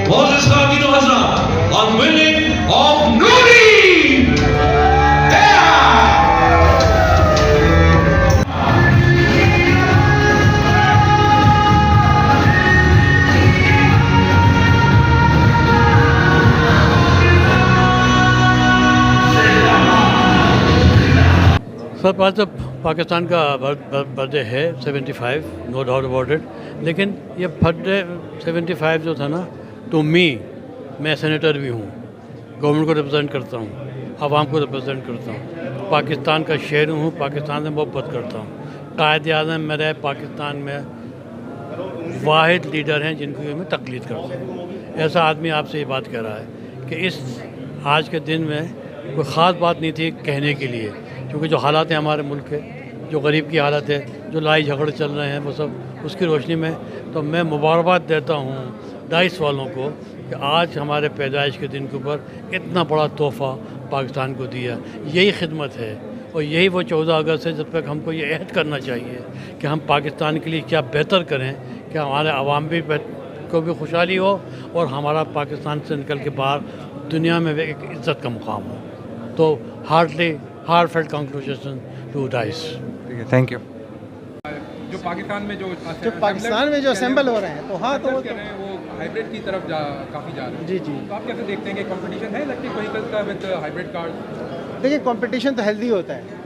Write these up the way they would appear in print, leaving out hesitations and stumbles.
Moses Khatino Hazrat, unveiling of Noori. Yeah! Sir आज तो पाकिस्तान का बर्थडे है 75, नो डाउट अबाउट इट। लेकिन ये बर्थडे 75 जो था ना, टू मी, मैं सेनेटर भी हूँ, गवर्नमेंट को रिप्रेजेंट करता हूँ, आवाम को रिप्रेजेंट करता हूँ, पाकिस्तान का शहर हूँ, पाकिस्तान से मोहब्बत करता हूँ। कायद आज़म मेरे पाकिस्तान में वाहिद लीडर हैं जिनको मैं तकलीद करता हूँ। ऐसा आदमी आपसे ये बात कह रहा है कि इस आज के दिन में कोई ख़ास बात नहीं थी कहने के लिए, क्योंकि जो हालात हैं हमारे मुल्क के, जो गरीब की हालत है, जो लड़ाई झगड़े चल रहे हैं, वो सब उसकी रोशनी में तो मैं मुबारकबाद देता हूँ डाइस वालों को कि आज हमारे पैदाइश के दिन के ऊपर इतना बड़ा तोहफ़ा पाकिस्तान को दिया। यही खिदमत है और यही वो 14 अगस्त है जब तक हमको ये अहद करना चाहिए कि हम पाकिस्तान के लिए क्या बेहतर करें कि हमारे आवाम भी को भी खुशहाली हो और हमारा पाकिस्तान से निकल के बाहर दुनिया में भी एक इज़्ज़त का मुकाम हो। तो हार्टफेल्ट कंक्लूजन टू डाइस। ठीक है, थैंक यू। जो पाकिस्तान में जो असेंबल हो रहे हैं तो हाँ, तो कह रहे हैं वो हाइब्रिड की तरफ काफ़ी जा रहे हैं। जी जी, तो आप कैसे देखते हैं कि कंपटीशन है इलेक्ट्रिक व्हीकल्स का विद हाइब्रिड कार्स? देखिए कंपटीशन तो हेल्दी होता है,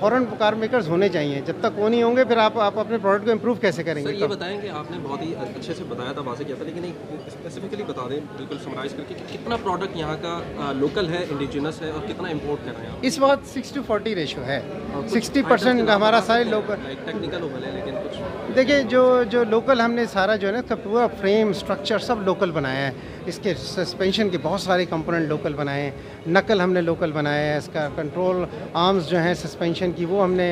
फॉरेन कार मेकर्स होने चाहिए। जब तक वो नहीं होंगे फिर आप अपने प्रोडक्ट को इम्प्रूव कैसे करेंगे? सर ये बताएं कि आपने बहुत ही अच्छे से बताया था, वाज़ेह किया था, लेकिन एक स्पेसिफिकली बता दें बिल्कुल समराइज़ करके कि कितना प्रोडक्ट यहाँ का लोकल है, इंडिजिनस है और कितना इंपोर्ट कर रहे हैं आप? इस वक्त 60-40 रेशो है। 60% हमारा सारे लोकल, टेक्निकल हो भले, लेकिन कुछ देखिए जो लोकल हमने सारा जो है ना पूरा फ्रेम स्ट्रक्चर सब लोकल बनाया है। इसके सस्पेंशन के बहुत सारे कंपोनेंट लोकल बनाए हैं, नकल हमने लोकल बनाया है, इसका कंट्रोल आर्म्स जो हैं सस्पेंशन की वो हमने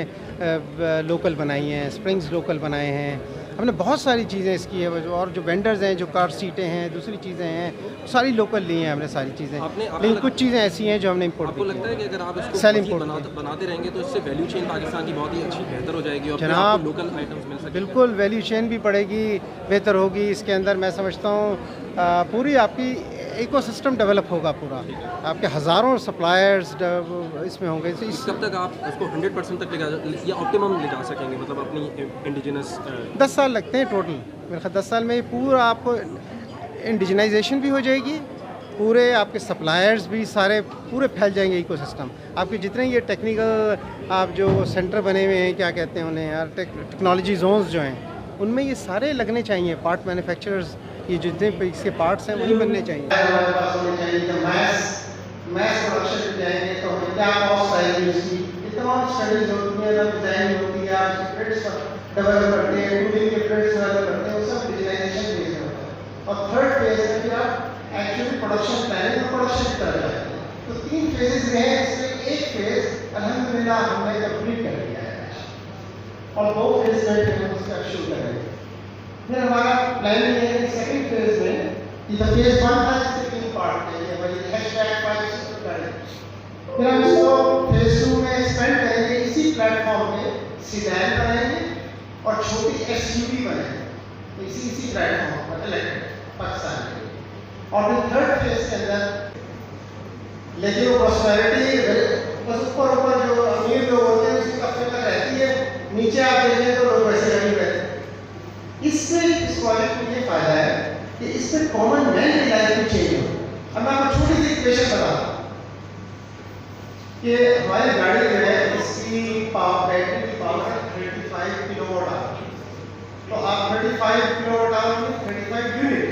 लोकल बनाई हैं, स्प्रिंग्स लोकल बनाए हैं, हमने बहुत सारी चीज़ें इसकी है। और जो वेंडर्स हैं, जो कार सीटें हैं, दूसरी चीज़ें हैं, सारी लोकल ली हैं हमने सारी चीज़ें। लेकिन कुछ चीज़ें ऐसी हैं जो हमने इम्पोर्ट आपको लगता है कि अगर आप इसको सेल इम्पोर्ट बनाते रहेंगे तो इससे वैल्यू चेन पाकिस्तान की बहुत ही अच्छी बेहतर हो जाएगी और जनाब, लोकल आइटम्स मिल सकेंगे? बिल्कुल वैल्यू चेन भी बढ़ेगी, बेहतर होगी। इसके अंदर मैं समझता हूँ पूरी आपकी इकोसिस्टम डेवलप होगा पूरा, आपके हज़ारों सप्लायर्स इसमें होंगे। कब तक आप उसको 100% तक या ऑप्टिमम ले जा सकेंगे, मतलब अपनी इंडिजिनस? 10 साल लगते हैं टोटल, मेरे ख्याल 10 साल में पूरा आपको इंडिजनाइजेशन भी हो जाएगी, पूरे आपके सप्लायर्स भी सारे पूरे फैल जाएंगे इकोसिस्टम। आपके जितने ये टेक्निकल आप जो सेंटर बने हुए हैं, क्या कहते हैं उन्हें यार, टेक्नोलॉजी जोन्स जो हैं, उनमें ये सारे लगने चाहिए। पार्ट मैन्युफैक्चरर्स, ये जितने इसके पार्ट्स हैं वही बनने चाहिए। मैस प्रोडक्शन जाएंगे तो हमें क्या कॉस्ट आएगी इसकी, तमाम स्टडीज होती हैं, डिज़ाइन होती है, आप स्प्रिट्स डेवलप करते हैं, टूलिंग के स्प्रिट्स डेवलप करते हैं, वो सब डिजाइनेशन फेज में होता है। और थर्ड फेज में फिर आप एक्चुअली प्रोडक्शन प्लानिंग और प्रोडक्शन की तरफ जाते हैं। तो 3 फेजेस में है, इसमें एक फेज अल्हम्दुलिल्लाह हमने कंप्लीट कर लिया है और 2 फेज में हम उसका शुरू करेंगे। फिर हमारा प्लानिंग है कि सेकंड फेज में, ये तो फेज 1 था, सेकंड पार्ट है, ये हमारी हैशटैग 5 से करेंगे। फिर हम इसको फेज 2 में एक्सपेंड करेंगे, इसी प्लेटफॉर्म पे सीडैन बनाएंगे और छोटी एसयूवी बनाएंगे इसी प्लेटफॉर्म पर इलेक्ट्रिक पाकिस्तान के। और फिर थर्ड फेज के अंदर लेकिन वो प्रॉस्पेरिटी बस ऊपर जो अमीर लोग होते हैं उसकी कब्जे तक रहती है, नीचे आप देखें तो लोग वैसे नहीं रहते। इससे इस प्रोजेक्ट में ये फायदा है कि इससे कॉमन मैन की लाइफ में चेंज हो। अब मैं आपको छोटी सी इक्वेशन बताता हूँ कि हमारी गाड़ी जो है इसकी बैटरी की पावर 35 किलोवाट आवर। तो आप 35 किलोवाट आवर में 35 यूनिट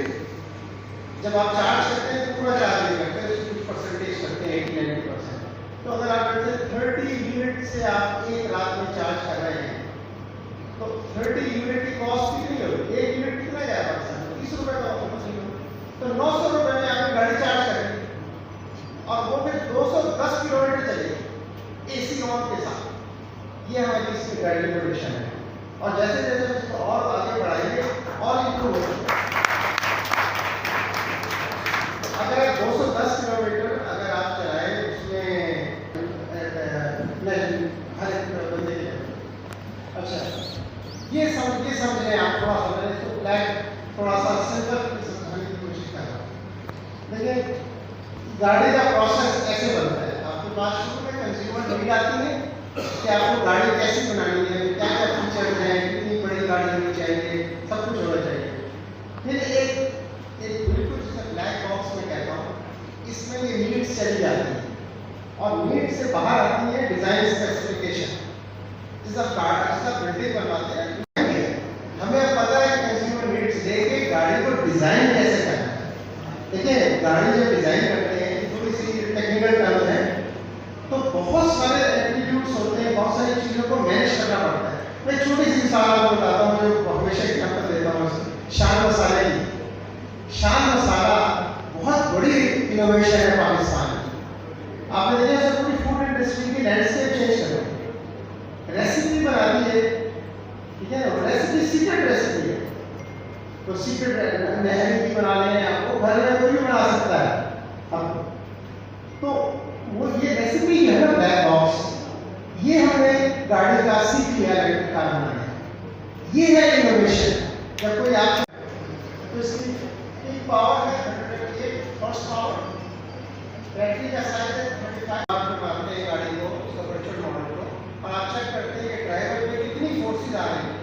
जब आप चार्ज करते हैं तो पूरा चार्ज नहीं करते, तो कुछ परसेंटेज करते हैं 80-90%। तो अगर आप 30 यूनिट से आप एक रात में चार्ज कर रहे हैं तो 30 यूनिट की कॉस्ट कितनी होगी? 1 यूनिट कितना जाएगा पाकिस्तान में? 30 रुपये का होगा। तो 900 रुपये में आपकी गाड़ी चार्ज करेगी और वो फिर 210 किलोमीटर चलेगी एसी ऑन के साथ। ये हमारी इसकी गाड़ी प्रोडक्शन है और जैसे जैसे उसको और आगे बढ़ाएंगे और इम्प्रूव होगा। अगर 210 किलोमीटर अगर आप चलाएं उसमें हर एक बंदे के, अच्छा ये समझ लें आप थोड़ा समझ गाड़ी का प्रोसेस ऐसे बनता है, आपके पास शुरू में कंज्यूमर नीड आती है कि आपको गाड़ी कैसी बनानी है, क्या क्या फीचर्स हैं, कितनी बड़ी गाड़ी होनी चाहिए, सब कुछ होना चाहिए। फिर एक बिल्कुल जैसे ब्लैक बॉक्स में कहता हूँ, इसमें ये नीड्स चली जाती है और नीड से बाहर आती है डिजाइन स्पेसिफिकेशन। जैसा बिल्डिंग बनवाते हैं, हमें पता है कंज्यूमर नीड्स देके गाड़ी को डिजाइन कैसे करना है। देखिए, गाड़ी जब डिजाइन करते हैं, थोड़ी सी टेक्निकल टर्म्स है, तो बहुत सारे एट्रीब्यूट्स होते हैं, बहुत सारी चीज़ों को मैनेज करना पड़ता है। मैं छोटी सी मिसाल आपको बताता हूँ जो हमेशा एग्जाम्पल देता हूँ, शान मसाले की। शान मसाला बहुत बड़ी इनोवेशन है पाकिस्तान में। आपने देखा सर, पूरी फूड इंडस्ट्री की लैंडस्केप चेंज कर रही है। रेसिपी बना दी है, ठीक है, रेसिपी सीक्रेट रेसिपी है, तो सीक्रेट नहरी की बना लें, आपको घर में कोई भी बना सकता है अब। तो वो ये रेसिपी है ना ब्लैक बॉक्स, ये हमने गाड़ी का सीख लिया, इलेक्ट्रिक कार बनाने, ये है इनोवेशन। जब कोई आप तो इसकी पीक पावर है 108 हॉर्स पावर, बैटरी का साइज है 35। आप मारते हैं गाड़ी को, उसका पेट्रोल मॉडल को, और आप चेक करते हैं कि ड्राइवर पे कितनी फोर्सेस आ रही है।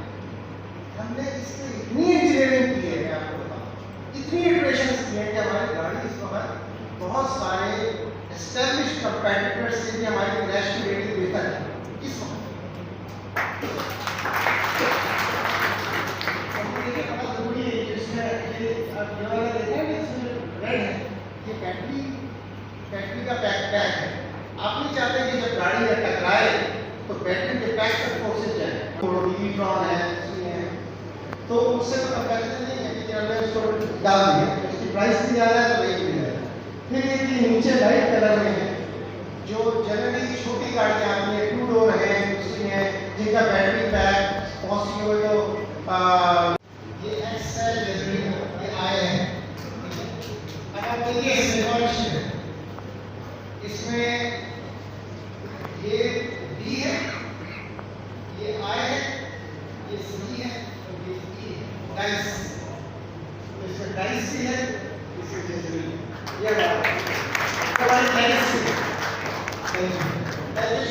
हमने इसकी इतनी इंजीनियरिंग की है, मैं आपको बताऊं, इतनी इटरेशंस की है कि हमारी गाड़ी इस वक्त बहुत सारे एस्टैब्लिश्ड कंपैटिटर्स से भी हमारी क्रैश की रेटिंग बेहतर है इस वक्त। देखिए, बड़ा जरूरी है कि इसमें ये आप ये वाला देखा है, इसमें रेड है, ये बैटरी का पैक है। आप नहीं चाहते कि जब गाड़ी में टकराए तो बैटरी के पैक पर फोर्सेस जाए, इलेक्ट्रॉन है, तो उससे तो कंपैरिजन नहीं है कि हमने उसको डाल दिया, उसकी प्राइस भी ज़्यादा है तो वही मिल जाए। फिर ये नीचे लाइट कलर में है, जो जनरली छोटी गाड़ियाँ आती हैं, 2 डोर है, उसमें है जिनका बैटरी पैक पॉसिबल तो ये एक्सएल ये आए हैं। अगर देखिए सिलेक्शन इसमें ये डी है, ये आई है, ये सी है, और ये ई है, डाइस। तो इसमें डाइस भी है, इसमें जैसे ये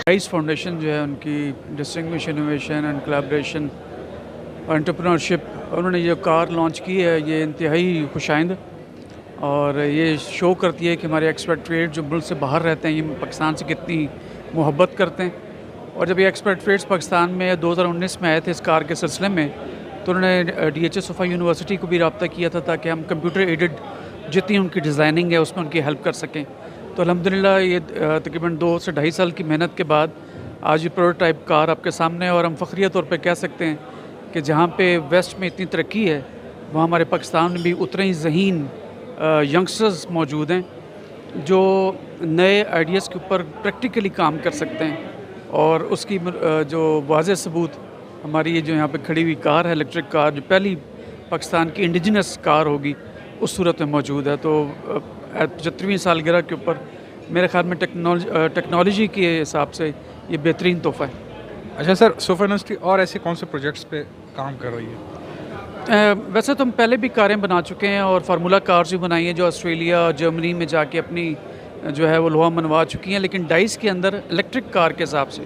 राइस फाउंडेशन जो है, उनकी डिस्टिंग्विश इनोवेशन एंड कोलैबोरेशन और एंटरप्रेन्योरशिप, उन्होंने ये कार लॉन्च की है, ये इंतहाई खुशाइंद और ये शो करती है कि हमारे एक्सपेट्रिएट जो मुल्क से बाहर रहते हैं, ये पाकिस्तान से कितनी मोहब्बत करते हैं। और जब ये एक्सपेट्रिएट्स पाकिस्तान में 2019 में आए थे इस कार के सिलसिले में, तो उन्होंने DHA सोफा यूनिवर्सिटी को भी रब्ता किया था ताकि हम कंप्यूटर एडेड जितनी उनकी डिज़ाइनिंग है उसमें उनकी हेल्प कर सकें। तो अल्हम्दुलिल्लाह ये तकरीबन 2 से 2.5 साल की मेहनत के बाद आज ये प्रोटोटाइप कार आपके सामने है। और हम फ़ख्रिया तौर पे कह सकते हैं कि जहाँ पे वेस्ट में इतनी तरक्की है, वहाँ हमारे पाकिस्तान में भी उतने ही ज़हीन यंगस्टर्स मौजूद हैं जो नए आइडियाज़ के ऊपर प्रैक्टिकली काम कर सकते हैं। और उसकी जो वाज़ेह सबूत हमारी ये जो यहाँ पे खड़ी हुई कार है, इलेक्ट्रिक कार, जो पहली पाकिस्तान की इंडिजिनस कार होगी, उस सूरत में मौजूद है। तो 75वीं सालगिरह के ऊपर मेरे ख्याल में टेक्नोलॉजी के हिसाब से ये बेहतरीन तोहफ़ा है। अच्छा सर, सोफा इंडस्ट्री और ऐसे कौन से प्रोजेक्ट्स पे काम कर रही है? वैसे तो हम पहले भी कारें बना चुके हैं और फार्मूला कार्स भी बनाई हैं जो ऑस्ट्रेलिया और जर्मनी में जाके अपनी जो है वो लोहा मनवा चुकी हैं। लेकिन डाइस के अंदर इलेक्ट्रिक कार के हिसाब से,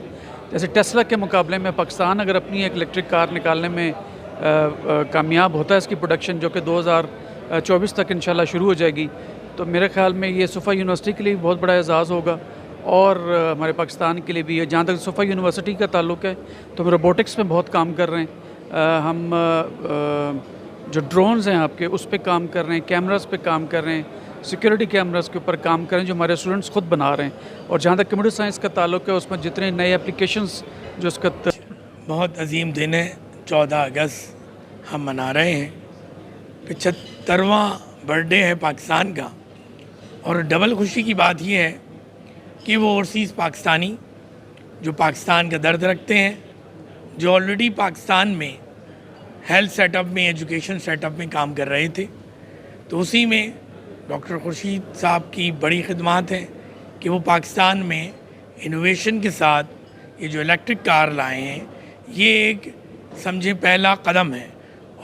जैसे टेस्ला के मुकाबले में पाकिस्तान अगर अपनी एक इलेक्ट्रिक कार निकालने में कामयाब होता है, इसकी प्रोडक्शन जो कि 2024 तक इंशाल्लाह शुरू हो जाएगी, तो मेरे ख्याल में ये सोफा यूनिवर्सिटी के लिए भी बहुत बड़ा एजाज़ होगा और हमारे पाकिस्तान के लिए भी है। जहाँ तक सोफा यूनिवर्सिटी का ताल्लुक़ है तो हम रोबोटिक्स में बहुत काम कर रहे हैं। हम जो ड्रोन्स हैं आपके, उस पे काम कर रहे हैं, कैमरास पे काम कर रहे हैं, सिक्योरिटी कैमरास के ऊपर काम कर रहे हैं जो हमारे स्टूडेंट्स खुद बना रहे हैं। और जहाँ तक कंप्यूटर साइंस का ताल्लुक़ है, उसमें जितने नए एप्लीकेशंस जो उसका बहुत अजीम दिन है। 14 अगस्त हम मना रहे हैं, 75वां बर्थडे है पाकिस्तान का। और डबल खुशी की बात यह है कि वो ओवरसीज़ पाकिस्तानी जो पाकिस्तान का दर्द रखते हैं, जो ऑलरेडी पाकिस्तान में हेल्थ सेटअप में, एजुकेशन सेटअप में काम कर रहे थे, तो उसी में डॉक्टर खुर्शीद साहब की बड़ी खिदमत है कि वो पाकिस्तान में इनोवेशन के साथ ये जो इलेक्ट्रिक कार लाए हैं, ये एक समझे पहला कदम है।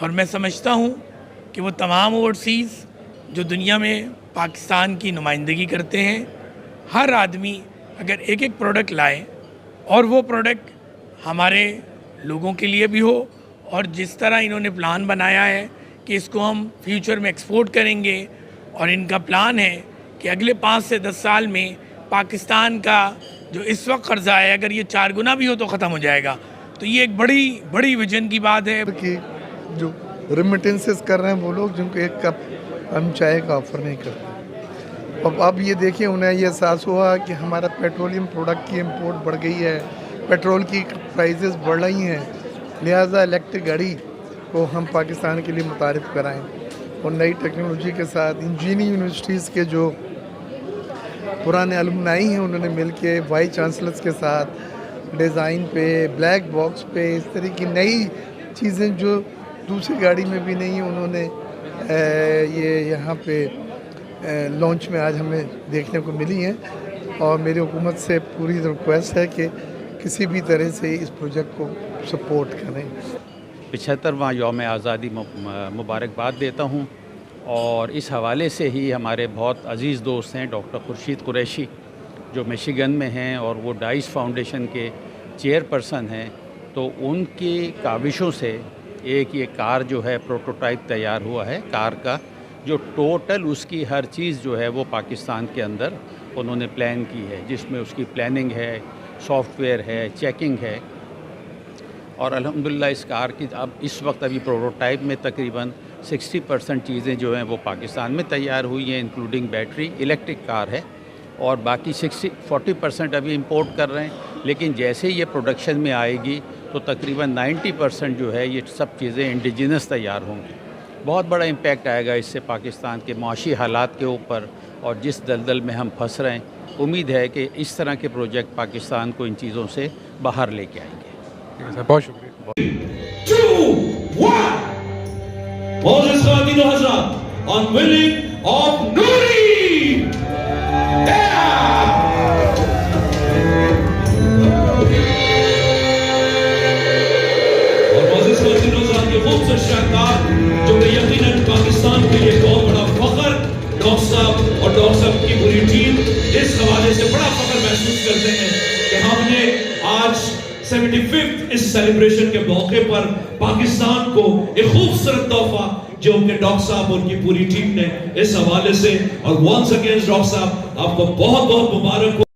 और मैं समझता हूँ कि वो तमाम ओवरसीज़ जो दुनिया में पाकिस्तान की नुमाइंदगी करते हैं। हर आदमी अगर एक एक प्रोडक्ट लाए और वो प्रोडक्ट हमारे लोगों के लिए भी हो, और जिस तरह इन्होंने प्लान बनाया है कि इसको हम फ्यूचर में एक्सपोर्ट करेंगे, और इनका प्लान है कि अगले 5 से 10 साल में पाकिस्तान का जो इस वक्त कर्जा है अगर ये 4 गुना भी हो तो ख़त्म हो जाएगा। तो ये एक बड़ी विजन की बात है कि जो रेमिटेंसेस कर रहे हैं वो लोग जिनको एक कप हम चाय का ऑफ़र नहीं करते। अब ये देखिए, उन्हें ये एहसास हुआ कि हमारा पेट्रोलियम प्रोडक्ट की इंपोर्ट बढ़ गई है, पेट्रोल की प्राइसेस बढ़ रही हैं, लिहाजा इलेक्ट्रिक गाड़ी को हम पाकिस्तान के लिए मुतारिफ कराएं। और नई टेक्नोलॉजी के साथ इंजीनियरिंग यूनिवर्सिटीज़ के जो पुराने अलुमनाई हैं उन्होंने मिलके वाइस चांसलर्स के साथ डिज़ाइन पे, ब्लैक बॉक्स पे, इस तरह की नई चीज़ें जो दूसरी गाड़ी में भी नहीं है उन्होंने ये यहाँ पे लॉन्च में आज हमें देखने को मिली हैं। और मेरी हुकूमत से पूरी रिक्वेस्ट है कि किसी भी तरह से इस प्रोजेक्ट को सपोर्ट करें। 75वां यौम आज़ादी मुबारकबाद देता हूँ। और इस हवाले से ही हमारे बहुत अज़ीज़ दोस्त हैं डॉक्टर खुर्शीद कुरैशी जो मिशिगन में हैं और वो डाइस फाउंडेशन के चेयरपर्सन हैं, तो उनकी काविशों से एक ये कार जो है प्रोटोटाइप तैयार हुआ है कार का, जो टोटल उसकी हर चीज़ जो है वो पाकिस्तान के अंदर उन्होंने प्लान की है, जिसमें उसकी प्लानिंग है, सॉफ्टवेयर है, चेकिंग है। और अल्हम्दुलिल्लाह इस कार की अब इस वक्त अभी प्रोटोटाइप में तकरीबन 60% चीज़ें जो हैं वो पाकिस्तान में तैयार हुई हैं, इंक्लूडिंग बैटरी। इलेक्ट्रिक कार है और बाकी 40% अभी इंपोर्ट कर रहे हैं, लेकिन जैसे ये प्रोडक्शन में आएगी तो तकरीबन 90% जो है ये सब चीज़ें इंडिजिनस तैयार होंगी। बहुत बड़ा इम्पैक्ट आएगा इससे पाकिस्तान के माशी हालात के ऊपर और जिस दलदल में हम फंस रहे हैं। उम्मीद है कि इस तरह के प्रोजेक्ट पाकिस्तान को इन चीज़ों से बाहर लेके आएंगे। बहुत शुक्रिया। 2, 1 Moses Khatib Hazrat, unveiling of Nouri. और Moses Khatib Hazrat के खूबसूरत शानदार जो कि यकीनन पाकिस्तान के लिए बहुत बड़ा फख्र, डॉक्टर साहब और डॉक्टर साहब की पूरी टीम इस हवाले से बड़ा फख्र महसूस करते हैं कि हमने आज 75th इस सेलिब्रेशन के मौके पर पाकिस्तान को एक खूबसूरत तोहफा जो कि डॉक्टर साहब और उनकी पूरी टीम ने इस हवाले से, और वंस अगेन डॉक्टर साहब आपको बहुत बहुत मुबारक हो।